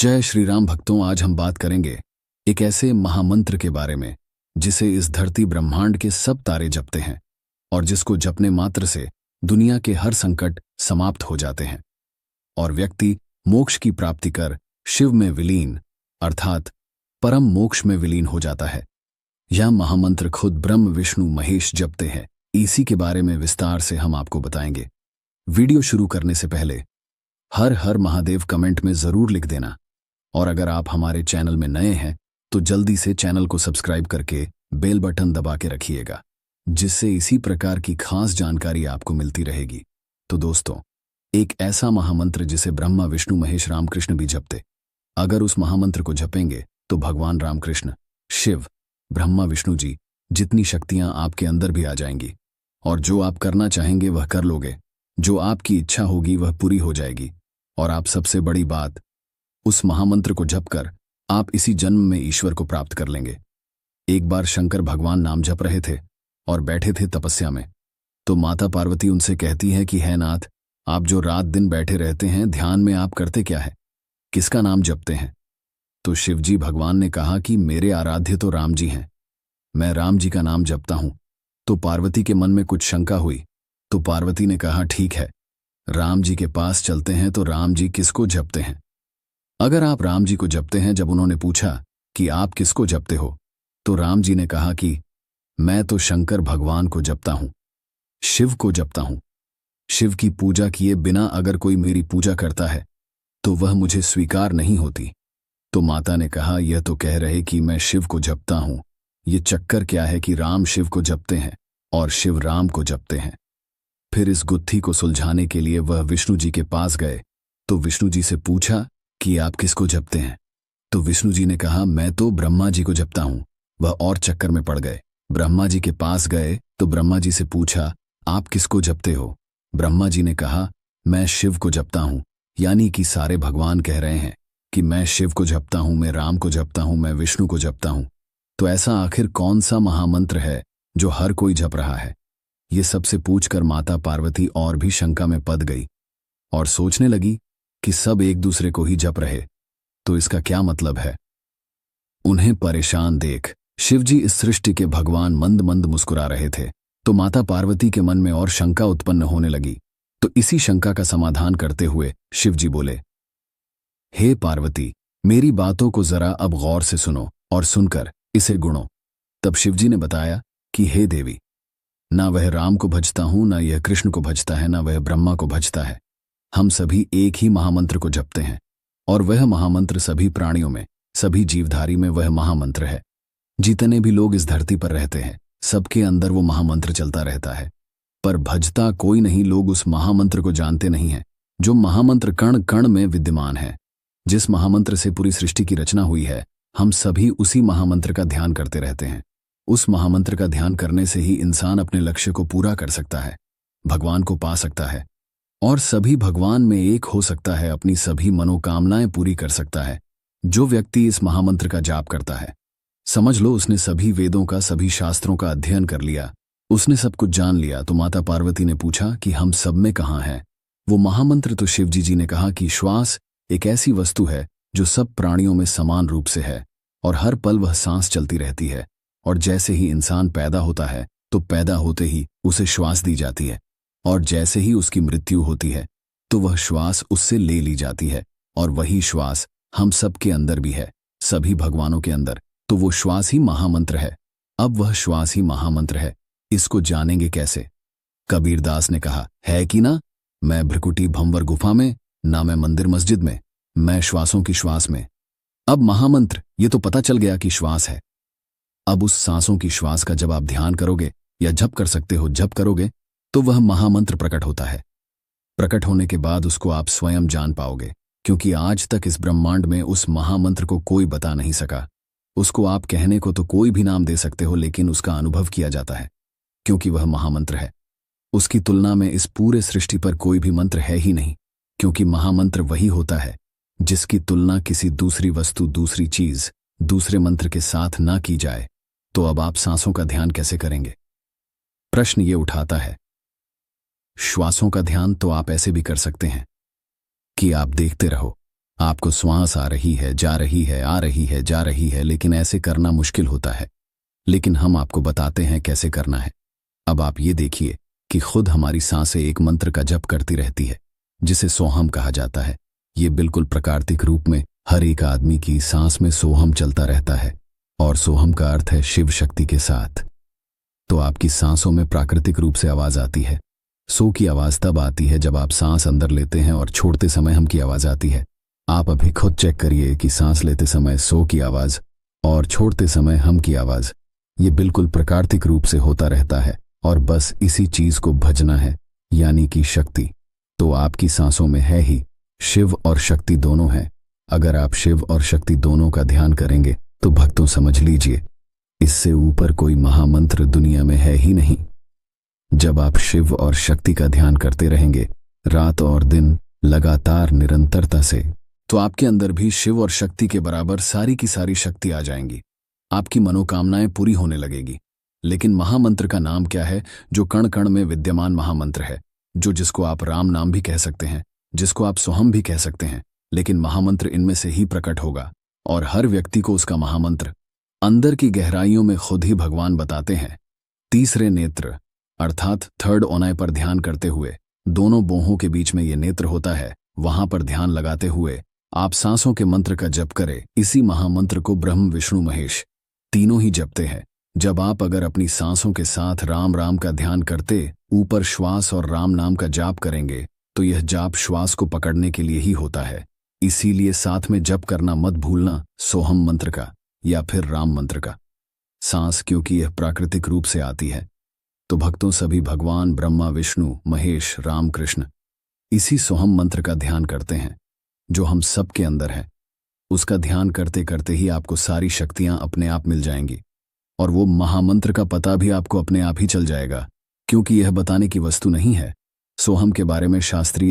जय श्री राम भक्तों, आज हम बात करेंगे एक ऐसे महामंत्र के बारे में जिसे इस धरती ब्रह्मांड के सब तारे जपते हैं और जिसको जपने मात्र से दुनिया के हर संकट समाप्त हो जाते हैं और व्यक्ति मोक्ष की प्राप्ति कर शिव में विलीन अर्थात परम मोक्ष में विलीन हो जाता है। यह महामंत्र खुद ब्रह्म विष्णु महेश जपते हैं। इसी के बारे में विस्तार से हम आपको बताएंगे। वीडियो शुरू करने से पहले हर हर महादेव कमेंट में जरूर लिख देना और अगर आप हमारे चैनल में नए हैं तो जल्दी से चैनल को सब्सक्राइब करके बेल बटन दबा के रखिएगा, जिससे इसी प्रकार की खास जानकारी आपको मिलती रहेगी। तो दोस्तों, एक ऐसा महामंत्र जिसे ब्रह्मा विष्णु महेश रामकृष्ण भी जपते। अगर उस महामंत्र को जपेंगे तो भगवान रामकृष्ण, शिव, ब्रह्मा विष्णु जी जितनी शक्तियां आपके अंदर भी आ जाएंगी और जो आप करना चाहेंगे वह कर लोगे। जो आपकी इच्छा होगी वह पूरी हो जाएगी और आप सबसे बड़ी बात, उस महामंत्र को जपकर आप इसी जन्म में ईश्वर को प्राप्त कर लेंगे। एक बार शंकर भगवान नाम जप रहे थे और बैठे थे तपस्या में, तो माता पार्वती उनसे कहती है कि है नाथ, आप जो रात दिन बैठे रहते हैं ध्यान में आप करते क्या है, किसका नाम जपते हैं? तो शिवजी भगवान ने कहा कि मेरे आराध्य तो राम जी हैं, मैं राम जी का नाम जपता हूं। तो पार्वती के मन में कुछ शंका हुई, तो पार्वती ने कहा ठीक है, राम जी के पास चलते हैं। तो राम जी किसको जपते हैं? अगर आप राम जी को जपते हैं, जब उन्होंने पूछा कि आप किसको जपते हो, तो राम जी ने कहा कि मैं तो शंकर भगवान को जपता हूं, शिव को जपता हूं। शिव की पूजा किए बिना अगर कोई मेरी पूजा करता है तो वह मुझे स्वीकार नहीं होती। तो माता ने कहा यह तो कह रहे कि मैं शिव को जपता हूं, ये चक्कर क्या है कि राम शिव को जपते हैं और शिव राम को जपते हैं। फिर इस गुत्थी को सुलझाने के लिए वह विष्णु जी के पास गए। तो विष्णु जी से पूछा कि आप किसको जपते हैं? तो विष्णु जी ने कहा मैं तो ब्रह्मा जी को जपता हूं। वह और चक्कर में पड़ गए। ब्रह्मा जी के पास गए तो ब्रह्मा जी से पूछा आप किसको जपते हो? ब्रह्मा जी ने कहा मैं शिव को जपता हूं। यानी कि सारे भगवान कह रहे हैं कि मैं शिव को जपता हूं, मैं राम को जपता हूं, मैं विष्णु को जपता हूं। तो ऐसा आखिर कौन सा महामंत्र है जो हर कोई जप रहा है? ये सबसे पूछकर माता पार्वती और भी शंका में पड़ गई और सोचने लगी कि सब एक दूसरे को ही जप रहे, तो इसका क्या मतलब है? उन्हें परेशान देख शिवजी इस सृष्टि के भगवान मंद मंद मुस्कुरा रहे थे। तो माता पार्वती के मन में और शंका उत्पन्न होने लगी। तो इसी शंका का समाधान करते हुए शिवजी बोले, हे पार्वती, मेरी बातों को जरा अब गौर से सुनो और सुनकर इसे गुणो। तब शिवजी ने बताया कि हे देवी, ना वह राम को भजता हूं, ना यह कृष्ण को भजता है, ना वह ब्रह्मा को भजता है। हम सभी एक ही महामंत्र को जपते हैं और वह महामंत्र सभी प्राणियों में, सभी जीवधारी में वह महामंत्र है। जितने भी लोग इस धरती पर रहते हैं सबके अंदर वो महामंत्र चलता रहता है, पर भजता कोई नहीं। लोग उस महामंत्र को जानते नहीं हैं जो महामंत्र कण कण में विद्यमान है। जिस महामंत्र से पूरी सृष्टि की रचना हुई है, हम सभी उसी महामंत्र का ध्यान करते रहते हैं। उस महामंत्र का ध्यान करने से ही इंसान अपने लक्ष्य को पूरा कर सकता है, भगवान को पा सकता है और सभी भगवान में एक हो सकता है, अपनी सभी मनोकामनाएं पूरी कर सकता है। जो व्यक्ति इस महामंत्र का जाप करता है, समझ लो उसने सभी वेदों का, सभी शास्त्रों का अध्ययन कर लिया, उसने सब कुछ जान लिया। तो माता पार्वती ने पूछा कि हम सब में कहाँ है वो महामंत्र? तो शिवजी जी ने कहा कि श्वास एक ऐसी वस्तु है जो सब प्राणियों में समान रूप से है और हर पल वह सांस चलती रहती है। और जैसे ही इंसान पैदा होता है तो पैदा होते ही उसे श्वास दी जाती है और जैसे ही उसकी मृत्यु होती है तो वह श्वास उससे ले ली जाती है। और वही श्वास हम सब के अंदर भी है, सभी भगवानों के अंदर। तो वो श्वास ही महामंत्र है। अब वह श्वास ही महामंत्र है, इसको जानेंगे कैसे? कबीरदास ने कहा है कि ना मैं भ्रकुटी भंवर गुफा में, ना मैं मंदिर मस्जिद में, मैं श्वासों की श्वास में। अब महामंत्र ये तो पता चल गया कि श्वास है। अब उस सांसों की श्वास का जब आप ध्यान करोगे या जप कर सकते हो, जप करोगे तो वह महामंत्र प्रकट होता है। प्रकट होने के बाद उसको आप स्वयं जान पाओगे, क्योंकि आज तक इस ब्रह्मांड में उस महामंत्र को कोई बता नहीं सका। उसको आप कहने को तो कोई भी नाम दे सकते हो, लेकिन उसका अनुभव किया जाता है क्योंकि वह महामंत्र है। उसकी तुलना में इस पूरे सृष्टि पर कोई भी मंत्र है ही नहीं, क्योंकि महामंत्र वही होता है जिसकी तुलना किसी दूसरी वस्तु, दूसरी चीज, दूसरे मंत्र के साथ ना की जाए। तो अब आप सांसों का ध्यान कैसे करेंगे? प्रश्न ये उठाता है। श्वासों का ध्यान तो आप ऐसे भी कर सकते हैं कि आप देखते रहो आपको श्वास आ रही है, जा रही है, आ रही है, जा रही है, लेकिन ऐसे करना मुश्किल होता है। लेकिन हम आपको बताते हैं कैसे करना है। अब आप ये देखिए कि खुद हमारी सांसें एक मंत्र का जप करती रहती है, जिसे सोहम कहा जाता है। ये बिल्कुल प्राकृतिक रूप में हर एक आदमी की सांस में सोहम चलता रहता है, और सोहम का अर्थ है शिव शक्ति के साथ। तो आपकी सांसों में प्राकृतिक रूप से आवाज आती है। सो की आवाज तब आती है जब आप सांस अंदर लेते हैं और छोड़ते समय हम की आवाज आती है। आप अभी खुद चेक करिए कि सांस लेते समय सो की आवाज और छोड़ते समय हम की आवाज, ये बिल्कुल प्राकृतिक रूप से होता रहता है, और बस इसी चीज को भजना है, यानी कि शक्ति। तो आपकी सांसों में है ही शिव और शक्ति दोनों हैं। अगर आप शिव और शक्ति दोनों का ध्यान करेंगे तो भक्तों समझ लीजिए, इससे ऊपर कोई महामंत्र दुनिया में है ही नहीं। जब आप शिव और शक्ति का ध्यान करते रहेंगे रात और दिन लगातार निरंतरता से, तो आपके अंदर भी शिव और शक्ति के बराबर सारी की सारी शक्ति आ जाएंगी। आपकी मनोकामनाएं पूरी होने लगेगी। लेकिन महामंत्र का नाम क्या है, जो कण कण में विद्यमान महामंत्र है, जिसको आप राम नाम भी कह सकते हैं, जिसको आप सोहम भी कह सकते हैं। लेकिन महामंत्र इनमें से ही प्रकट होगा, और हर व्यक्ति को उसका महामंत्र अंदर की गहराइयों में खुद ही भगवान बताते हैं। तीसरे नेत्र अर्थात थर्ड ओनाय पर ध्यान करते हुए, दोनों बोहों के बीच में ये नेत्र होता है, वहां पर ध्यान लगाते हुए आप सांसों के मंत्र का जप करें। इसी महामंत्र को ब्रह्म विष्णु महेश तीनों ही जपते हैं। जब आप अगर अपनी सांसों के साथ राम राम का ध्यान करते ऊपर श्वास और राम नाम का जाप करेंगे, तो यह जाप श्वास को पकड़ने के लिए ही होता है। इसीलिए साथ में जप करना मत भूलना, सोहम मंत्र का या फिर राम मंत्र का। सांस क्योंकि यह प्राकृतिक रूप से आती है, तो भक्तों सभी भगवान ब्रह्मा विष्णु महेश राम कृष्ण इसी सोहम मंत्र का ध्यान करते हैं, जो हम सबके अंदर है। उसका ध्यान करते करते ही आपको सारी शक्तियां अपने आप मिल जाएंगी, और वो महामंत्र का पता भी आपको अपने आप ही चल जाएगा, क्योंकि यह बताने की वस्तु नहीं है। सोहम के बारे में शास्त्रीय